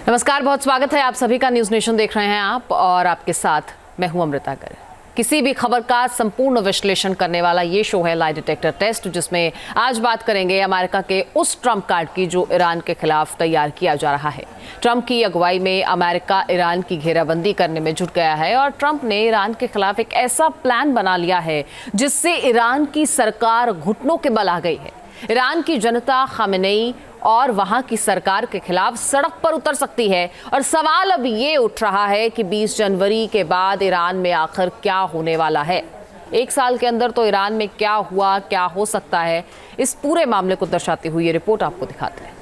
नमस्कार, बहुत स्वागत है आप सभी का। न्यूज नेशन देख रहे हैं आप और आपके साथ मैं हूं अमृता कर। किसी भी खबर का संपूर्ण विश्लेषण करने वाला ये शो है लाई डिटेक्टर टेस्ट, जिसमें आज बात करेंगे अमेरिका के उस ट्रंप कार्ड की जो ईरान के खिलाफ तैयार किया जा रहा है। ट्रंप की अगुवाई में अमेरिका ईरान की घेराबंदी करने में जुट गया है और ट्रंप ने ईरान के खिलाफ एक ऐसा प्लान बना लिया है जिससे ईरान की सरकार घुटनों के बल आ गई है। ईरान की जनता खामेनेई और वहां की सरकार के खिलाफ सड़क पर उतर सकती है और सवाल अब ये उठ रहा है कि 20 जनवरी के बाद ईरान में आखिर क्या होने वाला है। एक साल के अंदर तो ईरान में क्या हुआ, क्या हो सकता है, इस पूरे मामले को दर्शाती हुई ये रिपोर्ट आपको दिखाते हैं।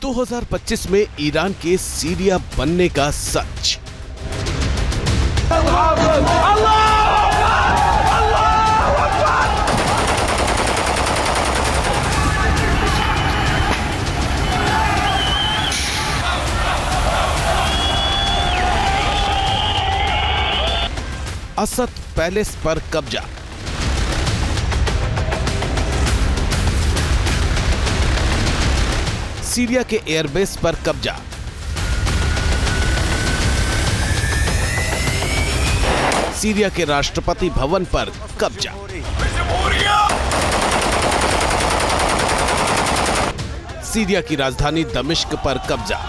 2025 में ईरान के सीरिया बनने का सच। असद पैलेस पर कब्जा। सीरिया के एयरबेस पर कब्जा। सीरिया के राष्ट्रपति भवन पर कब्जा। सीरिया की राजधानी दमिश्क पर कब्जा।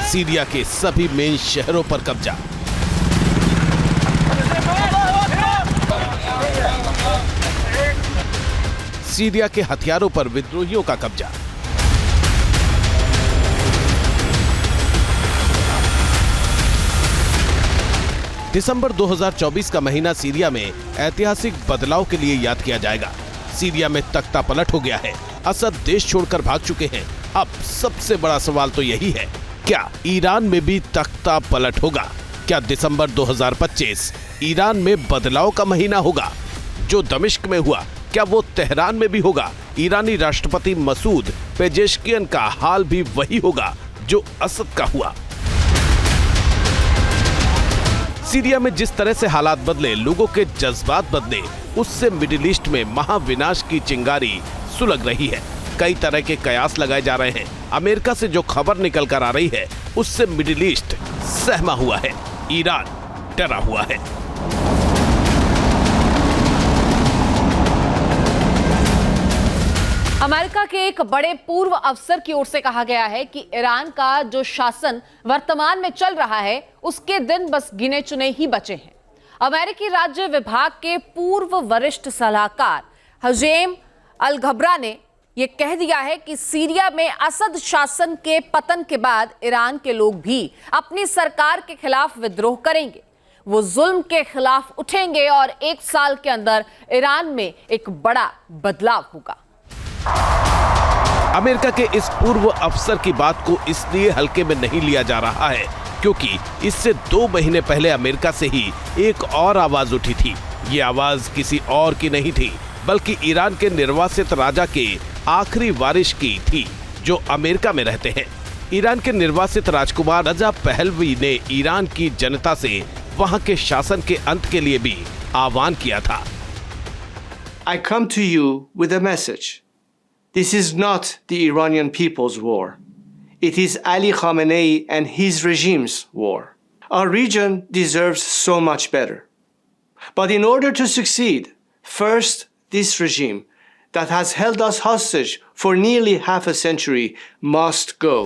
सीरिया के सभी मेन शहरों पर कब्जा। सीरिया के हथियारों पर विद्रोहियों का कब्जा। दिसंबर 2024 का महीना सीरिया में ऐतिहासिक बदलाव के लिए याद किया जाएगा। सीरिया में तख्ता पलट हो गया है। असद देश छोड़कर भाग चुके हैं। अब सबसे बड़ा सवाल तो यही है, क्या ईरान में भी तख्ता पलट होगा? क्या दिसंबर 2025 ईरान में बदलाव का महीना होगा? जो दमिश्क में हुआ, क्या वो तेहरान में भी होगा? ईरानी राष्ट्रपति मसूद पेजेश्कियन का हाल भी वही होगा जो असद का हुआ? सीरिया में जिस तरह से हालात बदले, लोगों के जज्बात बदले, उससे मिडिल ईस्ट में महाविनाश की चिंगारी सुलग रही है। कई तरह के कयास लगाए जा रहे हैं। अमेरिका से जो खबर निकल कर आ रही है, उससे मिडिल ईस्ट सहमा हुआ है, ईरान डरा हुआ है। अमेरिका के एक बड़े पूर्व अफसर की ओर से कहा गया है कि ईरान का जो शासन वर्तमान में चल रहा है, उसके दिन बस गिने चुने ही बचे हैं। अमेरिकी राज्य विभाग के पूर्व वरिष्ठ सलाहकार हजेम अल-घबरा ने यह कह दिया है कि सीरिया में असद शासन के पतन के बाद ईरान के लोग भी अपनी सरकार के खिलाफ विद्रोह करेंगे। वो जुल्म के खिलाफ उठेंगे और एक साल के अंदर ईरान में एक बड़ा बदलाव होगा। अमेरिका के इस पूर्व अफसर की बात को इसलिए हल्के में नहीं लिया जा रहा है क्योंकि इससे 2 महीने पहले अमेरिका से ही एक और आवाज उठी थी। ये आवाज किसी और की नहीं थी, बल्कि ईरान के निर्वासित राजा के आखिरी वारिस की थी, जो अमेरिका में रहते हैं। ईरान के निर्वासित राजकुमार रजा पहलवी ने ईरान की जनता से वहां के शासन के अंत के लिए भी आह्वान किया था। I come to you with a message. This is not the Iranian people's war. It is Ali Khamenei and his regime's war. Our region deserves so much better. But in order to succeed, first, this regime that has held us hostage for nearly half a century must go.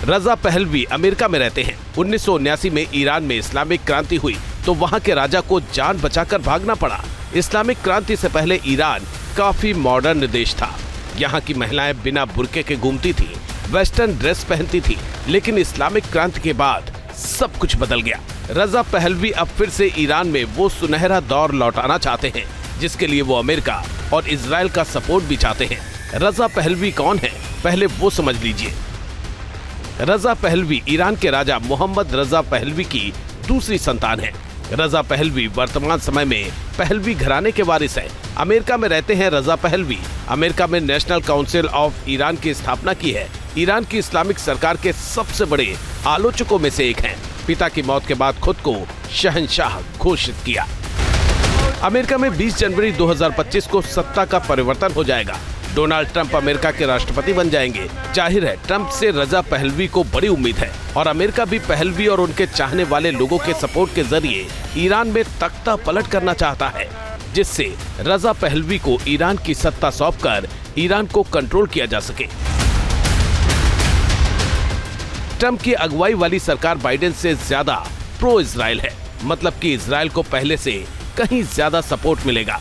Reza Pahlavi America में रहते हैं। 1979 में Iran में Islamic क्रांति हुई तो वहां के राजा को जान बचाकर भागना पड़ा। इस्लामिक क्रांति से पहले ईरान काफी मॉडर्न देश था। यहाँ की महिलाएं बिना बुर्के के घूमती थी, वेस्टर्न ड्रेस पहनती थी। लेकिन इस्लामिक क्रांति के बाद सब कुछ बदल गया। रजा पहलवी अब फिर से ईरान में वो सुनहरा दौर लौटाना चाहते हैं, जिसके लिए वो अमेरिका और इजराइल का सपोर्ट भी चाहते हैं। रजा पहलवी कौन है, पहले वो समझ लीजिए। रजा पहलवी ईरान के राजा मोहम्मद रजा पहलवी की दूसरी संतान है। रजा पहलवी वर्तमान समय में पहलवी घराने के वारिस हैं। अमेरिका में रहते हैं रजा पहलवी। अमेरिका में नेशनल काउंसिल ऑफ ईरान की स्थापना की है। ईरान की इस्लामिक सरकार के सबसे बड़े आलोचकों में से एक हैं। पिता की मौत के बाद खुद को शहंशाह घोषित किया। अमेरिका में 20 जनवरी 2025 को सत्ता का परिवर्तन हो जाएगा। डोनाल्ड ट्रंप अमेरिका के राष्ट्रपति बन जाएंगे। जाहिर है ट्रंप से रजा पहलवी को बड़ी उम्मीद है और अमेरिका भी पहलवी और उनके चाहने वाले लोगों के सपोर्ट के जरिए ईरान में तख्ता पलट करना चाहता है, जिससे रजा पहलवी को ईरान की सत्ता सौंपकर ईरान को कंट्रोल किया जा सके। ट्रंप की अगुवाई वाली सरकार बाइडेन से ज्यादा प्रो इजराइल है, मतलब कि इजराइल को पहले से कहीं ज्यादा सपोर्ट मिलेगा।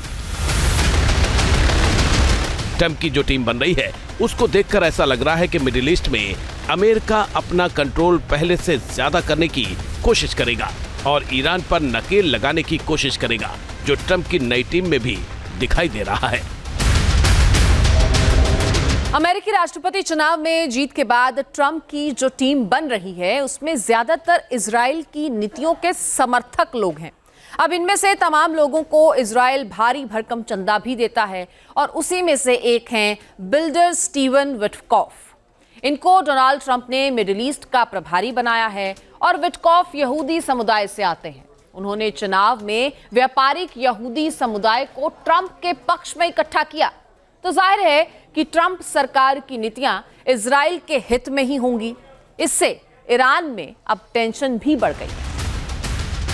ट्रंप की जो टीम बन रही है उसको देखकर ऐसा लग रहा है कि मिडिल ईस्ट में अमेरिका अपना कंट्रोल पहले से ज्यादा करने की कोशिश करेगा और ईरान पर नकेल लगाने की कोशिश करेगा, जो ट्रंप की नई टीम में भी दिखाई दे रहा है। अमेरिकी राष्ट्रपति चुनाव में जीत के बाद ट्रंप की जो टीम बन रही है उसमें ज्यादातर इजराइल की नीतियों के समर्थक लोग हैं। अब इनमें से तमाम लोगों को इजराइल भारी भरकम चंदा भी देता है और उसी में से एक हैं बिल्डर स्टीवन विटकॉफ। इनको डोनाल्ड ट्रंप ने मिडिल ईस्ट का प्रभारी बनाया है और विटकॉफ यहूदी समुदाय से आते हैं। उन्होंने चुनाव में व्यापारिक यहूदी समुदाय को ट्रंप के पक्ष में इकट्ठा किया, तो जाहिर है कि ट्रंप सरकार की नीतियां इजराइल के हित में ही होंगी। इससे ईरान में अब टेंशन भी बढ़ गई है।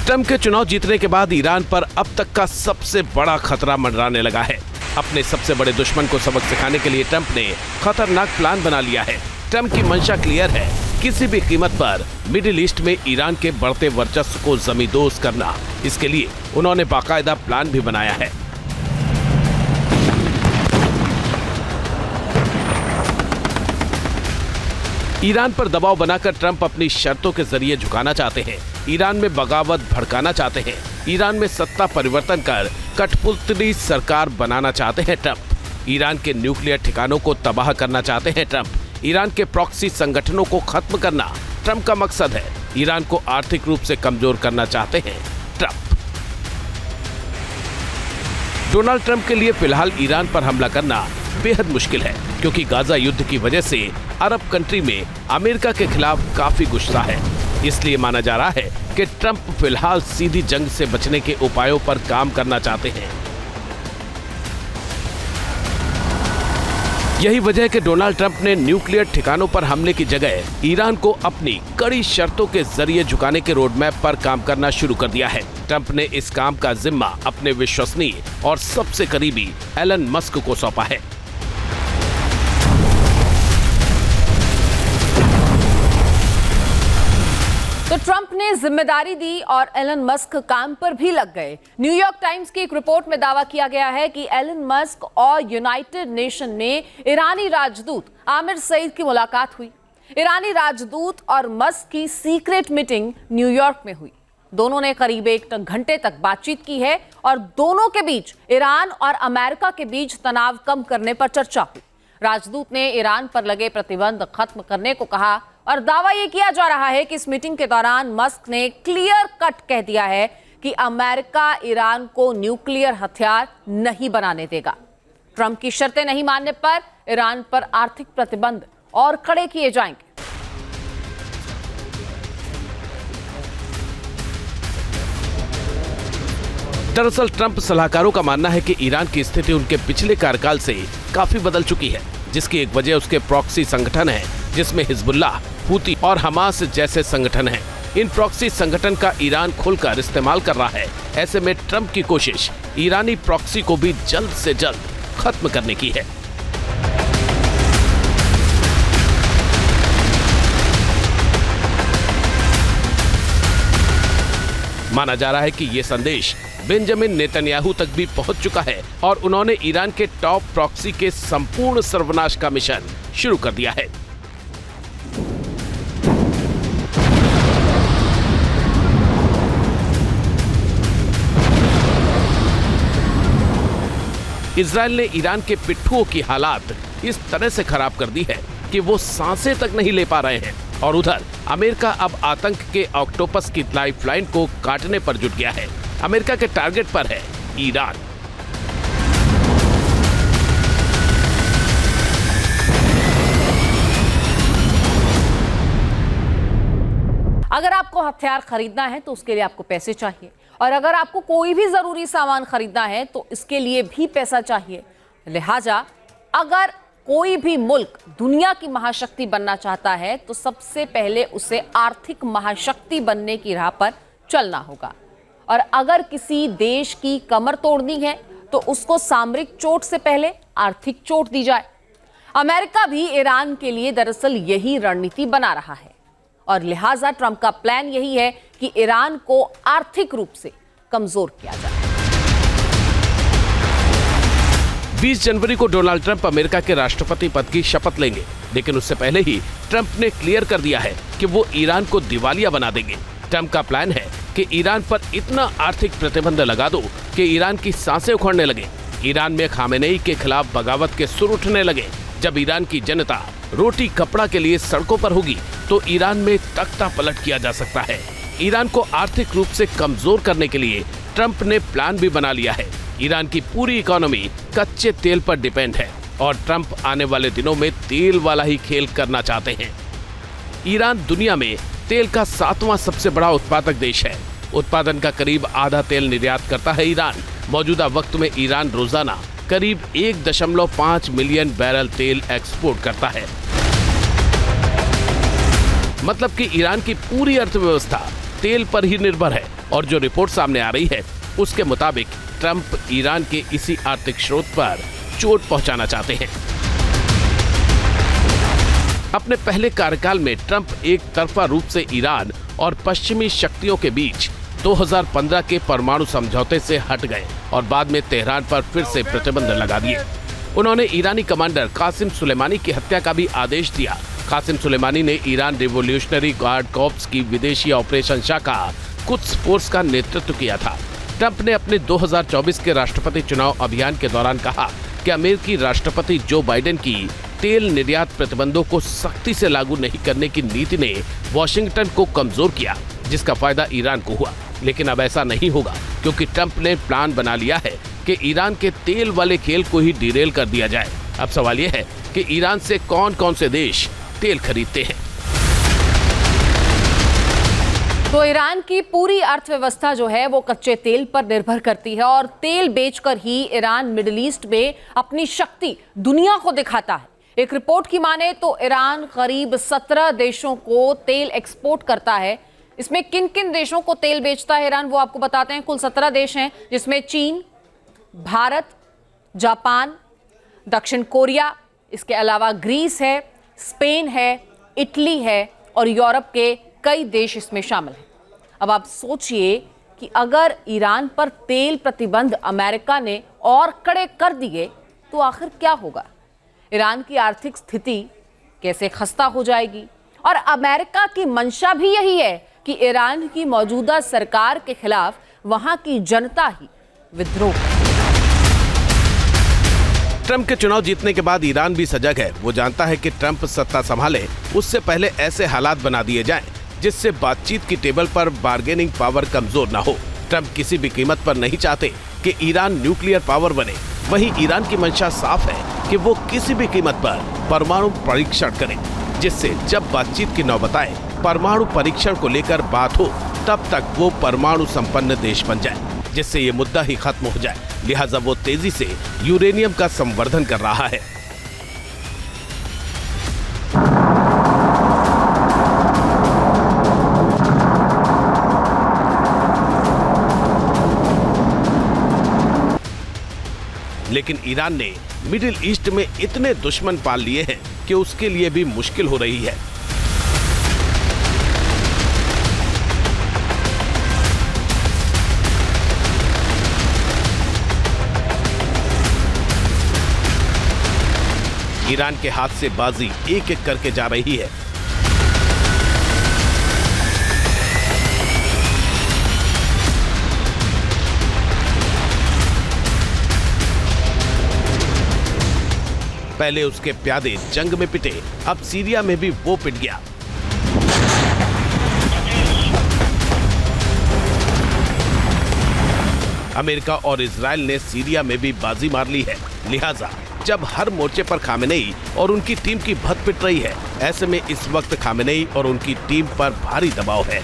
ट्रंप के चुनाव जीतने के बाद ईरान पर अब तक का सबसे बड़ा खतरा मंडराने लगा है। अपने सबसे बड़े दुश्मन को सबक सिखाने के लिए ट्रंप ने खतरनाक प्लान बना लिया है। ट्रंप की मंशा क्लियर है, किसी भी कीमत पर मिडिल ईस्ट में ईरान के बढ़ते वर्चस्व को जमींदोज करना। इसके लिए उन्होंने बाकायदा प्लान भी बनाया है। ईरान पर दबाव बनाकर ट्रंप अपनी शर्तों के जरिए झुकाना चाहते हैं। ईरान में बगावत भड़काना चाहते हैं। ईरान में सत्ता परिवर्तन कर कठपुतली सरकार बनाना चाहते हैं ट्रंप। ईरान के न्यूक्लियर ठिकानों को तबाह करना चाहते हैं ट्रंप। ईरान के प्रॉक्सी संगठनों को खत्म करना ट्रंप का मकसद है। ईरान को आर्थिक रूप से कमजोर करना चाहते हैं ट्रंप। डोनाल्ड ट्रंप के लिए फिलहाल ईरान पर हमला करना बेहद मुश्किल है, क्योंकि गाजा युद्ध की वजह से अरब कंट्री में अमेरिका के खिलाफ काफी गुस्सा है। इसलिए माना जा रहा है कि ट्रंप फिलहाल सीधी जंग से बचने के उपायों पर काम करना चाहते हैं। यही वजह है कि डोनाल्ड ट्रंप ने न्यूक्लियर ठिकानों पर हमले की जगह ईरान को अपनी कड़ी शर्तों के जरिए झुकाने के रोडमैप पर काम करना शुरू कर दिया है। ट्रंप ने इस काम का जिम्मा अपने विश्वसनीय और सबसे करीबी एलन मस्क को सौंपा है। तो ट्रंप ने जिम्मेदारी दी और एलन मस्क काम पर भी लग गए। न्यूयॉर्क टाइम्स की एक रिपोर्ट में दावा किया गया है कि एलन मस्क और यूनाइटेड नेशन में ईरानी राजदूत आमिर सईद की मुलाकात हुई। ईरानी राजदूत और मस्क की सीक्रेट मीटिंग न्यूयॉर्क में हुई। दोनों ने करीब 1 घंटे तक बातचीत की है और दोनों के बीच ईरान और अमेरिका के बीच तनाव कम करने पर चर्चा हुई। राजदूत ने ईरान पर लगे प्रतिबंध खत्म करने को कहा और दावा यह किया जा रहा है कि इस मीटिंग के दौरान मस्क ने क्लियर कट कह दिया है कि अमेरिका ईरान को न्यूक्लियर हथियार नहीं बनाने देगा। ट्रंप की शर्तें नहीं मानने पर ईरान पर आर्थिक प्रतिबंध और कड़े किए जाएंगे। दरअसल ट्रंप सलाहकारों का मानना है कि ईरान की स्थिति उनके पिछले कार्यकाल से काफी बदल चुकी है, जिसकी एक वजह उसके प्रॉक्सी संगठन है, जिसमें हिजबुल्लाह, हूती और हमास जैसे संगठन हैं। इन प्रॉक्सी संगठन का ईरान खुलकर इस्तेमाल कर रहा है। ऐसे में ट्रंप की कोशिश ईरानी प्रॉक्सी को भी जल्द से जल्द खत्म करने की है। माना जा रहा है कि ये संदेश बेंजामिन नेतन्याहू तक भी पहुंच चुका है और उन्होंने ईरान के टॉप प्रॉक्सी के संपूर्ण सर्वनाश का मिशन शुरू कर दिया है। इजराइल ने ईरान के पिट्ठुओं की हालात इस तरह से खराब कर दी है कि वो सांसें तक नहीं ले पा रहे हैं और उधर अमेरिका अब आतंक के ऑक्टोपस की लाइफलाइन को काटने पर जुट गया है। अमेरिका के टारगेट पर है ईरान। अगर आपको हथियार खरीदना है तो उसके लिए आपको पैसे चाहिए, और अगर आपको कोई भी जरूरी सामान खरीदना है तो इसके लिए भी पैसा चाहिए। लिहाजा अगर कोई भी मुल्क दुनिया की महाशक्ति बनना चाहता है तो सबसे पहले उसे आर्थिक महाशक्ति बनने की राह पर चलना होगा, और अगर किसी देश की कमर तोड़नी है तो उसको सामरिक चोट से पहले आर्थिक चोट दी जाए। अमेरिका भी ईरान के लिए दरअसल यही रणनीति बना रहा है, और लिहाजा ट्रंप का प्लान यही है कि ईरान को आर्थिक रूप से कमजोर किया जाए। 20 जनवरी को डोनाल्ड ट्रंप अमेरिका के राष्ट्रपति पद की शपथ लेंगे, लेकिन उससे पहले ही ट्रंप ने क्लियर कर दिया है कि वो ईरान को दिवालिया बना देंगे। ट्रंप का प्लान है कि ईरान पर इतना आर्थिक प्रतिबंध लगा दो कि ईरान की सांसें उखड़ने लगे। ईरान में खामेनेई के खिलाफ बगावत के सुर उठने लगे। जब ईरान की जनता रोटी कपड़ा के लिए सड़कों पर होगी तो ईरान में तख्ता पलट किया जा सकता है। ईरान को आर्थिक रूप से कमजोर करने के लिए ट्रंप ने प्लान भी बना लिया है। ईरान की पूरी इकोनॉमी कच्चे तेल पर डिपेंड है और ट्रंप आने वाले दिनों में तेल वाला ही खेल करना चाहते हैं। ईरान दुनिया में तेल का 7वां सबसे बड़ा उत्पादक देश है। उत्पादन का करीब आधा तेल निर्यात करता है ईरान। मौजूदा वक्त में ईरान रोजाना करीब 1.5 मिलियन बैरल तेल एक्सपोर्ट करता है। मतलब कि ईरान की पूरी अर्थव्यवस्था तेल पर ही निर्भर है, और जो रिपोर्ट सामने आ रही है उसके मुताबिक ट्रंप ईरान के इसी आर्थिक स्रोत पर चोट पहुंचाना चाहते हैं। अपने पहले कार्यकाल में ट्रंप एक तरफा रूप से ईरान और पश्चिमी शक्तियों के बीच 2015 के परमाणु समझौते से हट गए और बाद में तेहरान पर फिर से प्रतिबंध लगा दिए। उन्होंने ईरानी कमांडर कासिम सुलेमानी की हत्या का भी आदेश दिया। कासिम सुलेमानी ने ईरान रिवोल्यूशनरी गार्ड कॉर्प्स की विदेशी ऑपरेशन शाखा कुद्स फोर्स का नेतृत्व किया था। ट्रंप ने अपने 2024 के राष्ट्रपति चुनाव अभियान के दौरान कहा कि अमेरिकी राष्ट्रपति जो बाइडेन की तेल निर्यात प्रतिबंधों को सख्ती से लागू नहीं करने की नीति ने वॉशिंगटन को कमजोर किया, जिसका फायदा ईरान को हुआ। लेकिन अब ऐसा नहीं होगा, क्योंकि ट्रंप ने प्लान बना लिया है कि ईरान के तेल वाले खेल को ही डिरेल कर दिया जाए। अब सवाल यह है कि ईरान से कौन कौन से देश तेल खरीदते हैं। तो ईरान की पूरी अर्थव्यवस्था जो है वो कच्चे तेल पर निर्भर करती है, और तेल बेचकर ही ईरान मिडिल ईस्ट में अपनी शक्ति दुनिया को दिखाता है। एक रिपोर्ट की माने तो ईरान करीब 17 देशों को तेल एक्सपोर्ट करता है। इसमें किन किन देशों को तेल बेचता है ईरान, वो आपको बताते हैं। कुल 17 देश हैं, जिसमें चीन, भारत, जापान, दक्षिण कोरिया, इसके अलावा ग्रीस है, स्पेन है, इटली है और यूरोप के कई देश इसमें शामिल हैं। अब आप सोचिए कि अगर ईरान पर तेल प्रतिबंध अमेरिका ने और कड़े कर दिए तो आखिर क्या होगा। ईरान की आर्थिक स्थिति कैसे खस्ता हो जाएगी। और अमेरिका की मंशा भी यही है कि ईरान की मौजूदा सरकार के खिलाफ वहां की जनता ही विद्रोह करे। ट्रंप के चुनाव जीतने के बाद ईरान भी सजग है। वो जानता है कि ट्रंप सत्ता संभाले उससे पहले ऐसे हालात बना दिए जाएं जिससे बातचीत की टेबल पर बार्गेनिंग पावर कमजोर ना हो। ट्रंप किसी भी कीमत पर नहीं चाहते कि ईरान न्यूक्लियर पावर बने। वहीं ईरान की मंशा साफ है कि वो किसी भी कीमत पर परमाणु परीक्षण करे, जिससे जब बातचीत की नौबत आए परमाणु परीक्षण को लेकर बात हो तब तक वो परमाणु संपन्न देश बन जाए, जिससे ये मुद्दा ही खत्म हो जाए। लिहाजा वो तेजी से यूरेनियम का संवर्धन कर रहा है। लेकिन ईरान ने मिडिल ईस्ट में इतने दुश्मन पाल लिए हैं कि उसके लिए भी मुश्किल हो रही है। ईरान के हाथ से बाजी एक एक करके जा रही है। पहले उसके प्यादे जंग में पिटे, अब सीरिया में भी वो पिट गया। अमेरिका और इजराइल ने सीरिया में भी बाजी मार ली है। लिहाजा जब हर मोर्चे पर खामेनेई और उनकी टीम की भत पिट रही है। ऐसे में इस वक्त खामेनेई और उनकी टीम पर भारी दबाव है।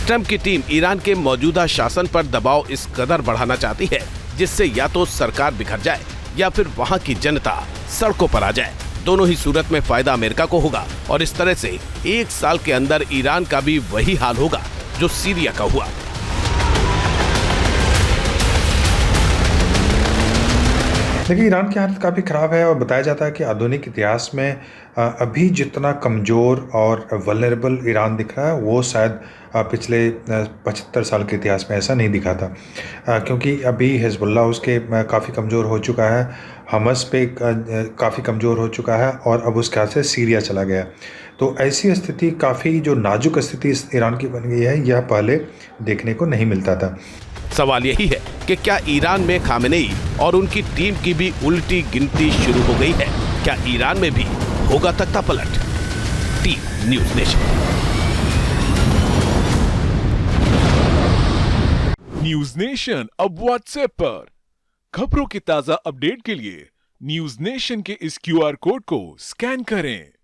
ट्रंप की टीम ईरान के मौजूदा शासन पर दबाव इस कदर बढ़ाना चाहती है जिससे या तो सरकार बिखर जाए या फिर वहां की जनता सड़कों पर आ जाए। दोनों ही सूरत में फायदा अमेरिका को होगा और इस तरह से 1 साल के अंदर ईरान का भी वही हाल होगा जो सीरिया का हुआ। देखिए, ईरान की हालत काफ़ी ख़राब है और बताया जाता है कि आधुनिक इतिहास में अभी जितना कमज़ोर और वल्नरेबल ईरान दिख रहा है वो शायद पिछले 75 साल के इतिहास में ऐसा नहीं दिखा था, क्योंकि अभी हिजबुल्लाह उसके काफ़ी कमज़ोर हो चुका है, हमस पे काफ़ी कमज़ोर हो चुका है और अब उसके हाथ से सीरिया चला गया। तो ऐसी स्थिति, काफ़ी जो नाजुक स्थिति इस ईरान की बन गई है, यह पहले देखने को नहीं मिलता था। सवाल यही है कि क्या ईरान में खामेनेई और उनकी टीम की भी उल्टी गिनती शुरू हो गई है? क्या ईरान में भी होगा तख्ता पलट? Team news nation. News nation अब व्हाट्सएप पर खबरों की ताजा अपडेट के लिए न्यूज़ नेशन के इस QR कोड को स्कैन करें।